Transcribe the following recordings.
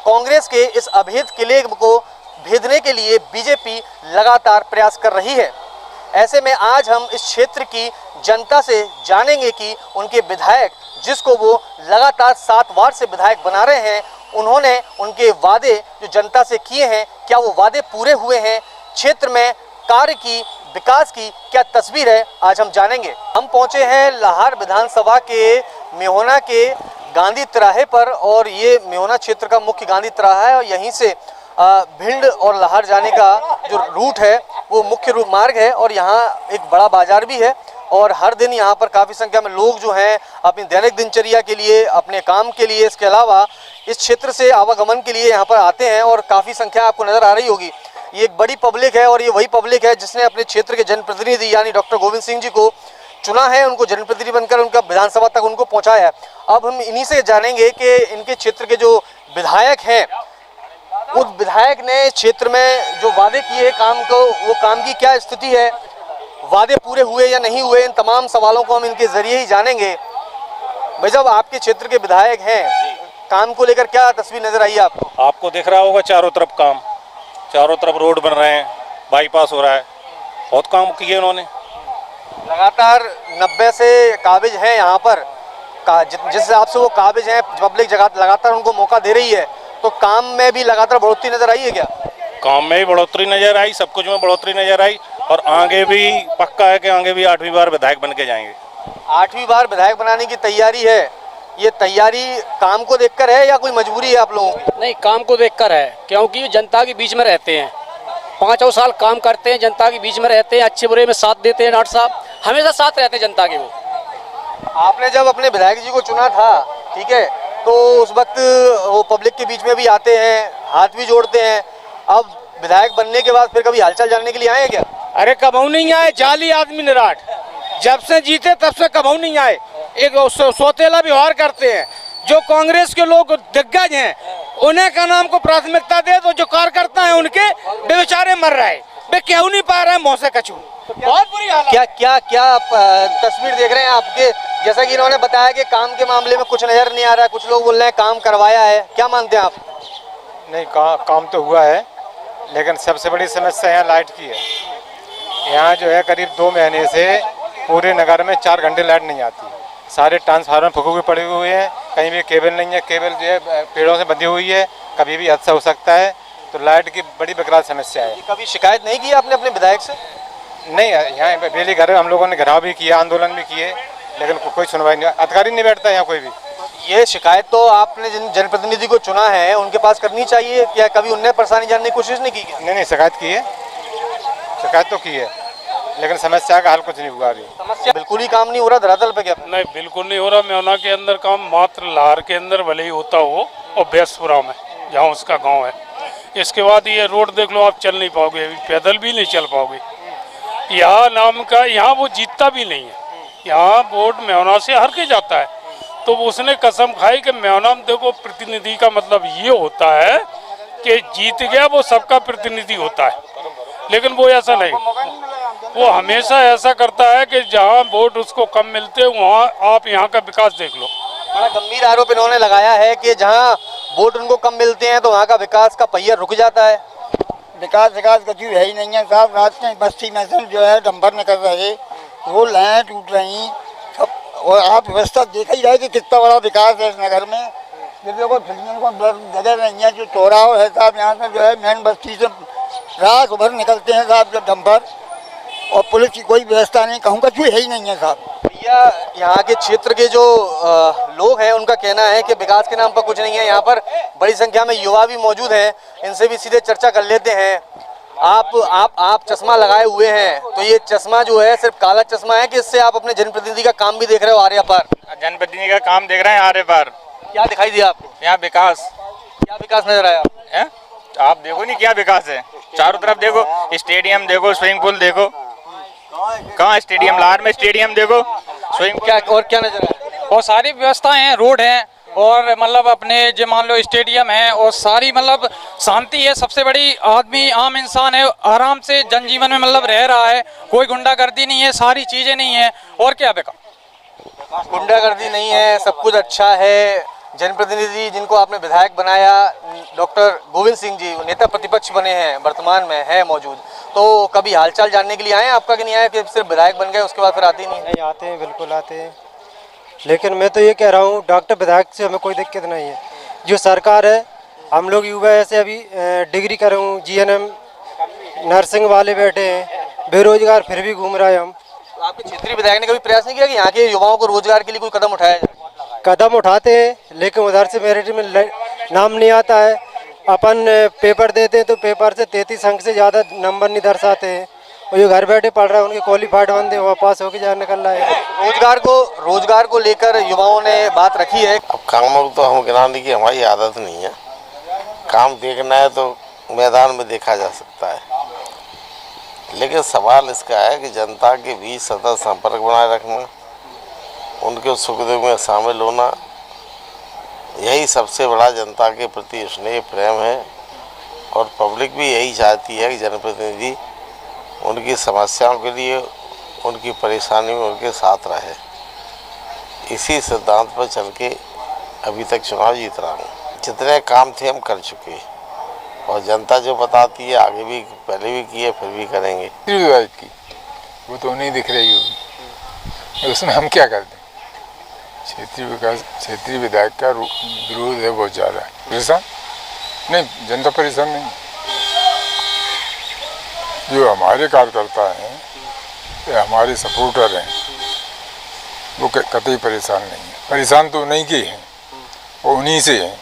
कांग्रेस के इस अभेद किले को भेदने के लिए बीजेपी लगातार प्रयास कर रही है। ऐसे में आज हम इस क्षेत्र की जनता से जानेंगे कि उनके विधायक, जिसको वो लगातार 7 वार्ड से विधायक बना रहे हैं, उन्होंने उनके वादे जो जनता से किए हैं, क्या वो वादे पूरे हुए हैं? क्षेत्र में कार्य की, विकास की क्या तस्वीर है, आज हम जानेंगे। हम पहुंचे हैं लाहौर विधानसभा के मेहोना के गांधी तिराहे पर, और ये मेहोना क्षेत्र का मुख्य गांधी तिराहा है और यहीं से भिंड और लाहौर जाने का जो रूट है वो मुख्य रूट मार्ग है। और यहाँ एक बड़ा बाजार भी है और हर दिन यहाँ पर काफ़ी संख्या में लोग जो हैं अपनी दैनिक दिनचर्या के लिए, अपने काम के लिए, इसके अलावा इस क्षेत्र से आवागमन के लिए यहाँ पर आते हैं और काफ़ी संख्या आपको नज़र आ रही होगी। ये एक बड़ी पब्लिक है और ये वही पब्लिक है जिसने अपने क्षेत्र के जनप्रतिनिधि यानी डॉक्टर गोविंद सिंह जी को चुना है, उनको जनप्रतिनिधि बनकर उनका विधानसभा तक उनको पहुँचाया है। अब हम इन्हीं से जानेंगे कि इनके क्षेत्र के जो विधायक हैं, उस विधायक ने क्षेत्र में जो वादे किए हैं काम को, वो काम की क्या स्थिति है, वादे पूरे हुए या नहीं हुए, इन तमाम सवालों को हम इनके जरिए ही जानेंगे। भाई साहब, आपके क्षेत्र के विधायक हैं, काम को लेकर क्या तस्वीर नजर आई है आपको? आपको दिख रहा होगा चारों तरफ काम, चारों तरफ रोड बन रहे हैं, बाईपास हो रहा है, बहुत काम किए उन्होंने। लगातार 90 से काबिज हैं यहाँ पर, जिस हिसाब से वो काबिज हैं, पब्लिक जगह लगातार उनको मौका दे रही है, तो काम में भी लगातार बढ़ोतरी नजर आई है क्या? काम में भी बढ़ोतरी नजर आई, सब कुछ में बढ़ोतरी नजर आई और आगे भी पक्का है कि आगे भी 8वीं बार विधायक बन के जाएंगे। 8वीं बार विधायक बनाने की तैयारी है। ये तैयारी काम को देखकर है या कोई मजबूरी है आप लोगों की? नहीं, काम को देखकर है, क्योंकि जनता के बीच में रहते हैं, 5 साल काम करते हैं, जनता के बीच में रहते हैं, अच्छे बुरे में साथ देते हैं। डॉक्टर साहब हमेशा साथ रहते हैं जनता के। वो आपने जब अपने विधायक जी को चुना था, ठीक है, तो उस वक्त वो पब्लिक के बीच में भी आते हैं, हाथ भी जोड़ते हैं। अब विधायक बनने के बाद फिर कभी हालचाल जानने के लिए आए क्या? अरे कभी नहीं आए, जाली आदमी निराट, जब से जीते तब से कभी नहीं आए। एक सौतेला व्यवहार करते हैं। जो कांग्रेस के लोग दिग्गज हैं उन्हें का नाम को प्राथमिकता दे, तो जो कार्यकर्ता है उनके बेचारे मर रहे, वे क्यों नहीं पा रहे हैं मौसे कछू। बहुत बुरी हालत। क्या क्या क्या तस्वीर देख रहे हैं आपके? जैसा कि इन्होंने बताया कि काम के मामले में कुछ नजर नहीं आ रहा है, कुछ लोग बोल रहे हैं काम करवाया है, क्या मानते हैं आप? नहीं, काम तो हुआ है, लेकिन सबसे बड़ी समस्या यहाँ लाइट की है। यहाँ जो है करीब 2 महीने से पूरे नगर में 4 घंटे लाइट नहीं आती। सारे ट्रांसफार्मर फूके हुए पड़े हुए हैं, कहीं भी केबल नहीं है, केबल जो है पेड़ों से बंधी हुई है, कभी भी हादसा हो सकता है। तो लाइट की बड़ी बेकार समस्या है। कभी शिकायत नहीं की आपने अपने विधायक से? नहीं, यहाँ बिजली घर हम लोगों ने घेराव भी किया, आंदोलन भी किए, लेकिन कोई सुनवाई नहीं, अधिकारी नहीं बैठता यहाँ कोई भी। ये शिकायत तो आपने जिन जनप्रतिनिधि को चुना है उनके पास करनी चाहिए, क्या कभी उनने परेशानी जानने की कोशिश नहीं की? नहीं, शिकायत की है, शिकायत तो की है, लेकिन समस्या का हल कुछ नहीं हुआ अभी। समस्या बिल्कुल ही काम नहीं हो रहा धरातल पे क्या? नहीं, बिल्कुल नहीं हो रहा। मेहुना के अंदर काम मात्र लाहौर के अंदर भले ही होता हो और बेसपुरा में जहाँ उसका गाँव है। इसके बाद ये रोड देख लो, आप चल नहीं पाओगे, पैदल भी नहीं चल पाओगे। यहाँ नाम का, यहाँ वो जीतता भी नहीं है, यहाँ वोट मेहुना से हर के जाता है। तो उसने कसम खाई कि मेहुना में देखो प्रतिनिधि का मतलब ये होता है कि जीत गया वो सबका प्रतिनिधि होता है, लेकिन वो ऐसा नहीं। वो हमेशा ऐसा करता है कि जहाँ वोट उसको कम मिलते हैं वहाँ आप यहाँ का विकास देख लो। बड़ा गंभीर आरोप इन्होंने लगाया है कि जहाँ वोट उनको कम मिलते हैं तो वहाँ का विकास का पहिया रुक जाता है। विकास कुछ है ही नहीं है साहब। रात में बस्ती में जो है डंपर निकल रहे, वो लाइन टूट रही सब, और आप व्यवस्था देख ही रहे कि कितना बड़ा विकास है इस नगर में। जब को फिल्म को जगह नहीं है, जो चौराहा है साहब, यहाँ से जो है मेन बस्ती से रात भर निकलते हैं साहब जो डंपर, और पुलिस की कोई व्यवस्था नहीं, कहूँ कुछ है ही नहीं है साहब। भैया, यहाँ के क्षेत्र के जो लोग हैं उनका कहना है कि विकास के नाम पर कुछ नहीं है। यहाँ पर बड़ी संख्या में युवा भी मौजूद हैं, इनसे भी सीधे चर्चा कर लेते हैं। आप चश्मा लगाए हुए हैं, तो ये चश्मा जो है सिर्फ काला चश्मा है कि इससे आप अपने जनप्रतिनिधि का काम भी देख रहे हो आर्य पार? जनप्रतिनिधि का काम देख रहे हैं आर्य पार। क्या दिखाई दिया आपको? यहाँ विकास, क्या विकास नजर आया है? आप देखो नहीं क्या विकास है, चारों तरफ देखो, स्टेडियम देखो, स्विमिंग पूल देखो। कहाँ स्टेडियम? लाहौर में स्टेडियम देखो, स्विमिंग क्या और क्या नजर आया? और सारी व्यवस्थाएं हैं, रोड हैं, और मतलब अपने जो मान लो स्टेडियम है, और सारी मतलब शांति है। सबसे बड़ी आदमी आम इंसान है, आराम से जनजीवन में मतलब रह रहा है, कोई गुंडागर्दी नहीं है, सारी चीज़ें नहीं है। और क्या बेकार? गुंडागर्दी नहीं है, सब कुछ अच्छा है, जनप्रतिनिधि जिनको आपने विधायक बनाया, डॉक्टर गोविंद सिंह जी नेता प्रतिपक्ष बने हैं, वर्तमान में है मौजूद, तो कभी हालचाल जानने के लिए आए हैं आपका कि नहीं आए, कि सिर्फ विधायक बन गए उसके बाद फिर आते ही नहीं? नहीं, आते हैं, बिल्कुल आते हैं। लेकिन मैं तो ये कह रहा हूँ डॉक्टर विधायक से हमें कोई दिक्कत नहीं है। जो सरकार है, हम लोग युवा ऐसे अभी डिग्री कर रहे हूँ, GNM नर्सिंग वाले बैठे हैं, बेरोजगार फिर भी घूम रहे हैं हम। तो आपके क्षेत्रीय विधायक ने कभी प्रयास नहीं किया कि यहाँ के युवाओं को रोजगार के लिए कोई कदम उठाया जाए? कदम उठाते हैं, लेकिन उधर से मेरिट में नाम नहीं आता है। अपन पेपर देते हैं तो पेपर से 33 अंक से ज़्यादा नंबर नहीं दर्शाते हैं, और जो घर बैठे पढ़ रहे हैं उनके क्वालिफाइड बंदे वहाँ पास होकर जा निकल रहा है। रोजगार को लेकर युवाओं ने बात रखी है। अब कामों तो हम गिनाने की हमारी आदत नहीं है, काम देखना है तो मैदान में देखा जा सकता है, लेकिन सवाल इसका है कि जनता के बीच सतत संपर्क बनाए रखना, उनके सुख दुख में शामिल होना, यही सबसे बड़ा जनता के प्रति स्नेह प्रेम है। और पब्लिक भी यही चाहती है कि जनप्रतिनिधि उनकी समस्याओं के लिए, उनकी परेशानी में उनके साथ रहे। इसी सिद्धांत पर चल के अभी तक चुनाव जीत रहा हूँ। जितने काम थे हम कर चुके, और जनता जो बताती है आगे भी, पहले भी किए फिर भी करेंगे। विधायक की वो तो नहीं दिख रही होगी, उसमें हम क्या कर दें। क्षेत्रीय विधायक का विरोध है बहुत ज़्यादा। परेशान नहीं, जनता परेशान नहीं। जो हमारे कार्यकर्ता हैं, हमारे सपोर्टर हैं, वो कतई परेशान नहीं है। परेशान तो उन्हीं के हैं, वो उन्हीं से हैं।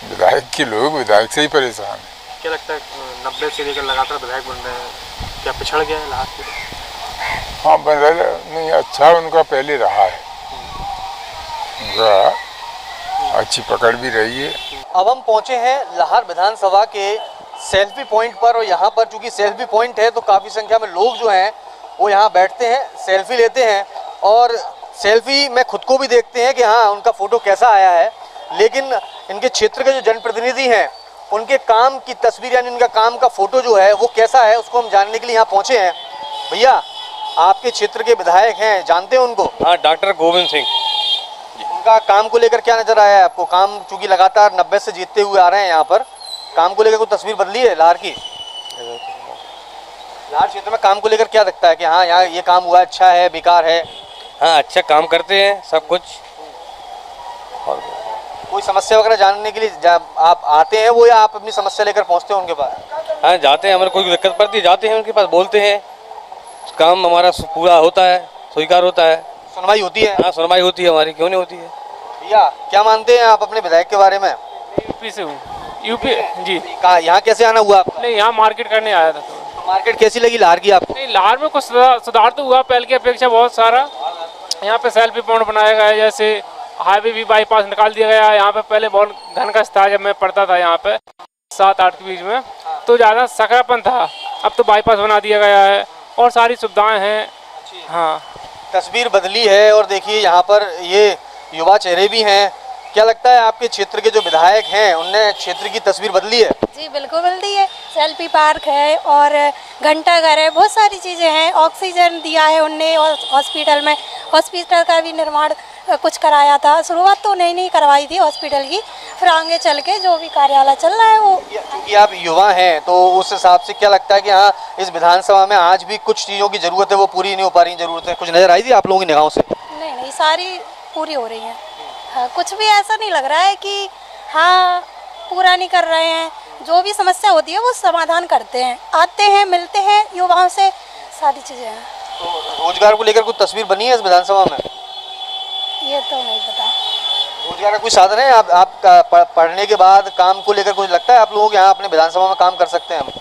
विधायक के लोग विधायक से ही परेशान हैं। क्या लगता है 90 से लेकर लगातार विधायक बन रहे हैं, क्या पिछड़ गया है लास्ट? हाँ, बन रहा नहीं, अच्छा उनका पहले रहा है, उनका अच्छी पकड़ भी रही है। अब हम पहुंचे हैं लाहौर विधानसभा के सेल्फी पॉइंट पर, और यहाँ पर चूंकि सेल्फी पॉइंट है तो काफ़ी संख्या में लोग जो हैं वो यहाँ बैठते हैं, सेल्फी लेते हैं, और सेल्फी में खुद को भी देखते हैं कि हाँ उनका फ़ोटो कैसा आया है। लेकिन इनके क्षेत्र के जो जनप्रतिनिधि हैं उनके काम की तस्वीर, यानी उनका काम का फ़ोटो जो है वो कैसा है, उसको हम जानने के लिए यहाँ पहुँचे हैं। भैया, आपके क्षेत्र के विधायक हैं, जानते हैं उनको? हाँ, डॉक्टर गोविंद सिंह। उनका काम को लेकर क्या नज़र आया है आपको? काम चूँकि लगातार 90 से जीतते हुए आ रहे हैं यहाँ पर, काम को लेकर कोई तस्वीर बदली है लाहौर की? लाहौर क्षेत्र में काम को लेकर क्या लगता है कि हाँ यहाँ ये काम हुआ, अच्छा है, बेकार है? हाँ, अच्छा काम करते हैं सब कुछ। और कोई समस्या वगैरह जानने के लिए आप आते हैं वो, या आप अपनी समस्या लेकर पहुँचते हैं उनके पास? हाँ, जाते हैं, हमें कोई दिक्कत पड़ती है जाते हैं उनके पास, बोलते हैं, काम हमारा पूरा होता है, स्वीकार होता है। सुनवाई होती है? हाँ, सुनवाई होती है हमारी, क्यों नहीं होती है। भैया, क्या मानते हैं आप अपने विधायक के बारे में? यूपी से हूँ। यूपी जी। कहाँ, यहाँ कैसे आना हुआ आपका? नहीं, यहाँ मार्केट करने आया था। तो मार्केट कैसी लगी लाहौर की आपको? नहीं, लाहौर में कुछ सुधार तो हुआ पहले की अपेक्षा बहुत सारा। यहाँ पे सेल्फी पॉइंट बनाया गया है, जैसे हाईवे भी बाईपास निकाल दिया गया है। यहाँ पे पहले बहुत घनकस था, जब मैं पढ़ता था यहाँ पे 7-8 के बीच में, तो ज़्यादा सकरापन था। अब तो बाईपास बना दिया गया है और सारी सुविधाएं हैं। हाँ, तस्वीर बदली है, और देखिए यहाँ पर ये युवा चेहरे भी हैं। क्या लगता है आपके क्षेत्र के जो विधायक हैं उनने क्षेत्र की तस्वीर बदली है? जी बिल्कुल बदली है। सेल्फी पार्क है और घंटा घर है, बहुत सारी चीज़ें हैं। ऑक्सीजन दिया है उनने, और हॉस्पिटल का भी निर्माण कुछ कराया था। शुरुआत तो नहीं करवाई थी हॉस्पिटल की, फिर आगे चल के जो भी कार्यालय चल रहा है वो। क्योंकि आप युवा हैं तो उस हिसाब से क्या लगता है कि हाँ इस विधानसभा में आज भी कुछ चीज़ों की ज़रूरत है, वो पूरी नहीं हो पा रही ज़रूरत है? कुछ नज़र आई थी आप लोगों की निगाहों से? नहीं, सारी पूरी हो रही हैं। हाँ, कुछ भी ऐसा नहीं लग रहा है कि हाँ पूरा नहीं कर रहे हैं। जो भी समस्या होती है वो समाधान करते हैं, आते हैं, मिलते हैं युवाओं से, सारी चीज़ें हैं। तो रोजगार को लेकर कुछ तस्वीर बनी है इस विधानसभा में? ये तो नहीं पता। रोजगार का कोई साधन है? आप पढ़ने के बाद काम को लेकर कुछ लगता है आप लोगों के यहाँ अपने विधानसभा में काम कर सकते हैं हम?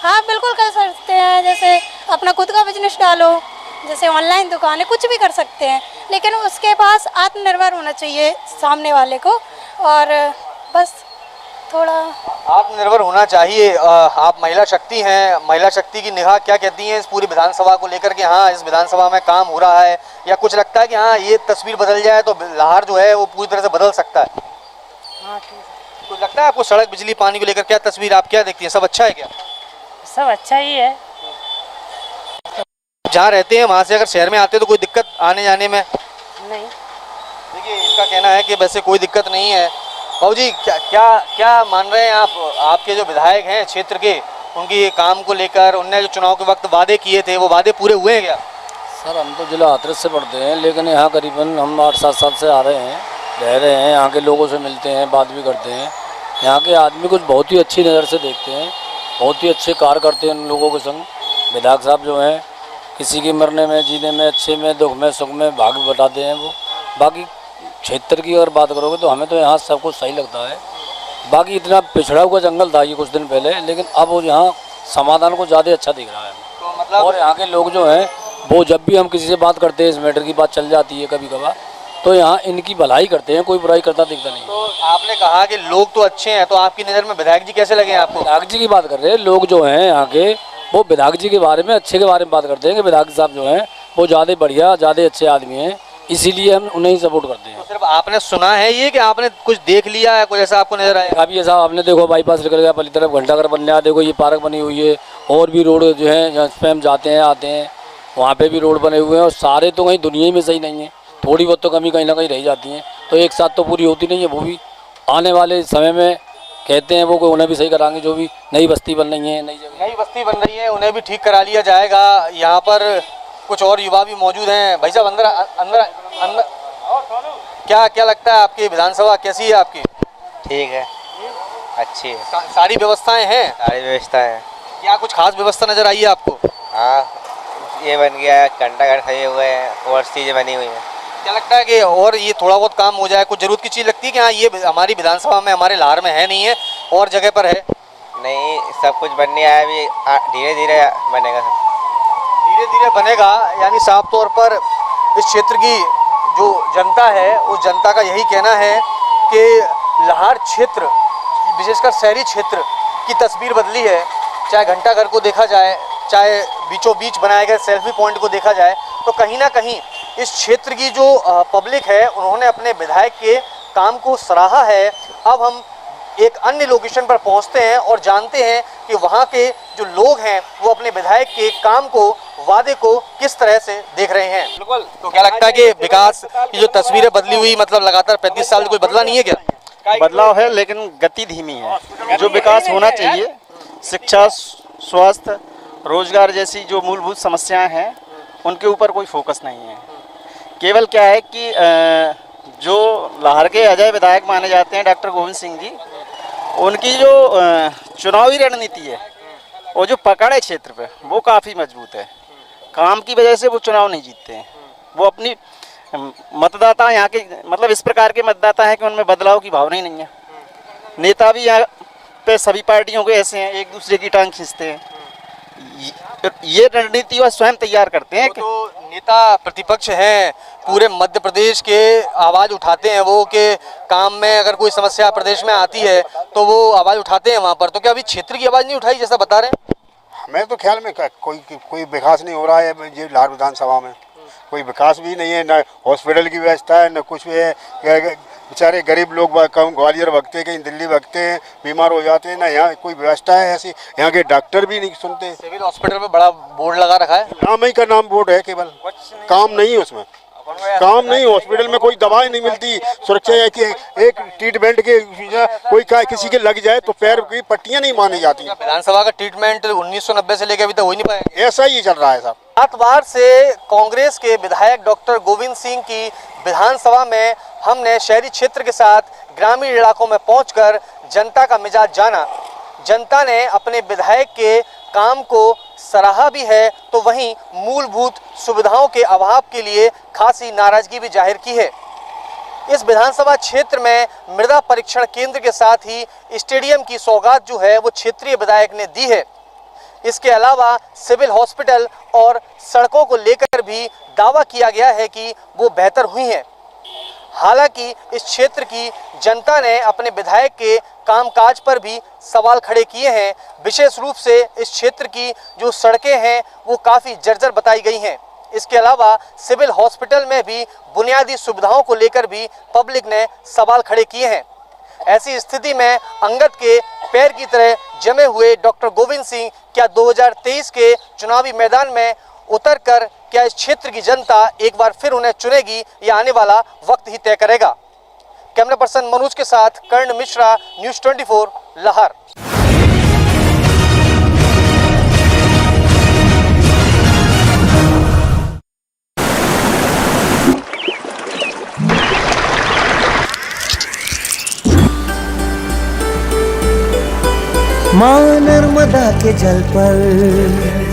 हाँ बिल्कुल कर सकते हैं। जैसे अपना खुद का बिजनेस डालो, जैसे ऑनलाइन दुकान है, कुछ भी कर सकते हैं, लेकिन उसके पास आत्मनिर्भर होना चाहिए सामने वाले को, और बस थोड़ा आत्मनिर्भर होना चाहिए। आप महिला शक्ति हैं, महिला शक्ति की निगाह क्या कहती हैं इस पूरी विधानसभा को लेकर कि हाँ इस विधानसभा में काम हो रहा है, या कुछ लगता है कि हाँ ये तस्वीर बदल जाए तो लाहौर जो है वो पूरी तरह से बदल सकता है? हाँ ठीक। कुछ लगता है आपको सड़क, बिजली, पानी को लेकर क्या तस्वीर, आप क्या देखती हैं? सब अच्छा है क्या? सब अच्छा ही है। जहाँ रहते हैं वहाँ से अगर शहर में आते हैं तो कोई दिक्कत आने जाने में? नहीं। देखिए इनका कहना है कि वैसे कोई दिक्कत नहीं है। बाबू जी क्या क्या क्या मान रहे हैं आप, आपके जो विधायक हैं क्षेत्र के, उनकी काम को लेकर उनने जो चुनाव के वक्त वादे किए थे वो वादे पूरे हुए हैं क्या? सर हम तो जिला हाथरस से पढ़ते हैं, लेकिन यहाँ करीबन हम 8-7 साल से आ रहे हैं, रह रहे हैं, यहाँ के लोगों से मिलते हैं, बात भी करते हैं। यहाँ के आदमी कुछ बहुत ही अच्छी नज़र से देखते हैं, बहुत ही अच्छे कार्य करते हैं उन लोगों के संग। विधायक साहब जो हैं किसी के मरने में, जीने में, अच्छे में, दुख में, सुख में भाग बताते हैं वो। बाकी क्षेत्र की अगर बात करोगे तो हमें तो यहाँ सब कुछ सही लगता है। बाकी इतना पिछड़ा हुआ जंगल था ये कुछ दिन पहले, लेकिन अब वो यहाँ समाधान को ज़्यादा अच्छा दिख रहा है। तो मतलब और यहाँ के लोग जो हैं वो जब भी हम किसी से बात करते हैं, इस मैटर की बात चल जाती है कभी कभार, तो यहाँ इनकी भलाई करते हैं, कोई बुराई करता दिखता नहीं। तो आपने कहा कि लोग तो अच्छे हैं, तो आपकी नज़र में विधायक जी कैसे लगे आपको? विधायक जी की बात कर रहे हैं, लोग जो हैं यहाँ के वो विधायक जी के बारे में, अच्छे के बारे में बात करते हैं कि विधायक साहब जो हैं वो ज़्यादा बढ़िया, ज़्यादा अच्छे आदमी हैं, इसीलिए हम उन्हें ही सपोर्ट करते हैं। तो सिर्फ आपने सुना है ये कि आपने कुछ देख लिया है, कुछ ऐसा आपको नजर आया? अभी ऐसा आपने देखो बाईपास निकल गया, पहली तरफ घंटाघर बन रहा है, देखो ये पार्क बनी हुई है, और भी रोड जो है जहाँ पे हम जाते हैं आते हैं वहाँ पे भी रोड बने हुए हैं, और सारे तो कहीं दुनिया में सही नहीं है, थोड़ी बहुत तो कमी कहीं ना कहीं रह जाती है, तो एक साथ तो पूरी होती नहीं है। वो भी आने वाले समय में कहते हैं वो को उन्हें भी सही कराएंगे, जो भी नई बस्ती बन रही है, नई बस्ती बन रही है उन्हें भी ठीक करा लिया जाएगा। यहाँ पर कुछ और युवा भी मौजूद हैं। भाई साहब अंदर अंदर अंदर क्या क्या लगता है आपकी विधानसभा कैसी है आपकी? ठीक है, अच्छी है, सारी व्यवस्थाएं हैं? सारी व्यवस्था है। क्या कुछ खास व्यवस्था नजर आई है आपको? हाँ, ये बन गया है, घंटाघर सजे हुए हैं और चीज़ें बनी हुई हैं। क्या लगता है कि और ये थोड़ा बहुत काम हो जाए? कुछ जरूरत की चीज़ लगती है कि हाँ ये हमारी विधानसभा में, हमारे लाहौर में है नहीं है और जगह पर है? नहीं, सब कुछ बनने आया, अभी धीरे धीरे बनेगा, सब धीरे धीरे बनेगा। यानी साफ तौर पर इस क्षेत्र की जो जनता है उस जनता का यही कहना है कि लाहौर क्षेत्र, विशेषकर शहरी क्षेत्र की तस्वीर बदली है। चाहे घंटाघर को देखा जाए, चाहे बीचों बीच बनाए गए सेल्फी पॉइंट को देखा जाए, तो कहीं ना कहीं इस क्षेत्र की जो पब्लिक है उन्होंने अपने विधायक के काम को सराहा है। अब हम एक अन्य लोकेशन पर पहुंचते हैं और जानते हैं कि वहां के जो लोग हैं वो अपने विधायक के काम को, वादे को किस तरह से देख रहे हैं। बिल्कुल। तो क्या लगता है कि विकास की जो तस्वीरें बदली हुई, मतलब लगातार 35 साल कोई बदला नहीं है क्या? बदलाव है, लेकिन गति धीमी है। जो विकास होना चाहिए, शिक्षा, स्वास्थ्य, रोजगार जैसी जो मूलभूत समस्याएं हैं उनके ऊपर कोई फोकस नहीं है। केवल क्या है कि जो लाहौर के अजय विधायक माने जाते हैं डॉक्टर गोविंद सिंह जी, उनकी जो चुनावी रणनीति है और जो पकड़ है क्षेत्र पे वो काफ़ी मजबूत है। काम की वजह से वो चुनाव नहीं जीतते हैं। वो अपनी मतदाता यहाँ के, मतलब इस प्रकार के मतदाता हैं कि उनमें बदलाव की भावना ही नहीं है। नेता भी यहाँ पे सभी पार्टियों के ऐसे हैं, एक दूसरे की टांग खींचते हैं। ये रणनीति वह स्वयं तैयार करते हैं। तो नेता प्रतिपक्ष हैं, पूरे मध्य प्रदेश के आवाज़ उठाते हैं वो, कि काम में अगर कोई समस्या प्रदेश में आती है तो वो आवाज़ उठाते हैं वहाँ पर। तो क्या अभी क्षेत्र की आवाज़ नहीं उठाई जैसा बता रहे हैं? हमें तो ख्याल में कोई विकास नहीं हो रहा है ये लाहौर विधानसभा में। कोई विकास भी नहीं है, न हॉस्पिटल की व्यवस्था है, न कुछ भी है। बेचारे गरीब लोग ग्वालियर भगते, कहीं दिल्ली भगते हैं, बीमार हो जाते हैं, ना यहाँ कोई व्यवस्था है ऐसी। यहाँ के डॉक्टर भी नहीं सुनते। सिविल हॉस्पिटल में बड़ा बोर्ड लगा रखा है, नाम ही का नाम बोर्ड है, केवल काम नहीं है उसमें, काम नहीं। हॉस्पिटल में कोई दवाई नहीं मिलती, सुरक्षा है कि एक ट्रीटमेंट के कोई किसी के लग जाए तो पैर की पट्टियां नहीं मानी जाती। विधानसभा का ट्रीटमेंट 1990 से लेकर अभी तक हो ही नहीं पाया। ऐसा ही चल रहा है साहब। 7 बार से कांग्रेस के विधायक डॉक्टर गोविंद सिंह की विधानसभा में हमने शहरी क्षेत्र के साथ ग्रामीण इलाकों में पहुंचकर जनता का मिजाज जाना। जनता ने अपने विधायक के काम को सराहा भी है, तो वहीं मूलभूत सुविधाओं के अभाव के लिए खासी नाराजगी भी जाहिर की है। इस विधानसभा क्षेत्र में मृदा परीक्षण केंद्र के साथ ही स्टेडियम की सौगात जो है वो क्षेत्रीय विधायक ने दी है। इसके अलावा सिविल हॉस्पिटल और सड़कों को लेकर भी दावा किया गया है कि वो बेहतर हुई हैं। हालांकि इस क्षेत्र की जनता ने अपने विधायक के कामकाज पर भी सवाल खड़े किए हैं। विशेष रूप से इस क्षेत्र की जो सड़कें हैं वो काफ़ी जर्जर बताई गई हैं। इसके अलावा सिविल हॉस्पिटल में भी बुनियादी सुविधाओं को लेकर भी पब्लिक ने सवाल खड़े किए हैं। ऐसी स्थिति में अंगद के पैर की तरह जमे हुए डॉक्टर गोविंद सिंह क्या 2023 के चुनावी मैदान में उतर कर क्या इस क्षेत्र की जनता एक बार फिर उन्हें चुनेगी, या आने वाला वक्त ही तय करेगा। कैमरा पर्सन मनोज के साथ कर्ण मिश्रा, न्यूज़ 24 लाहौर। मां नर्मदा के जल पर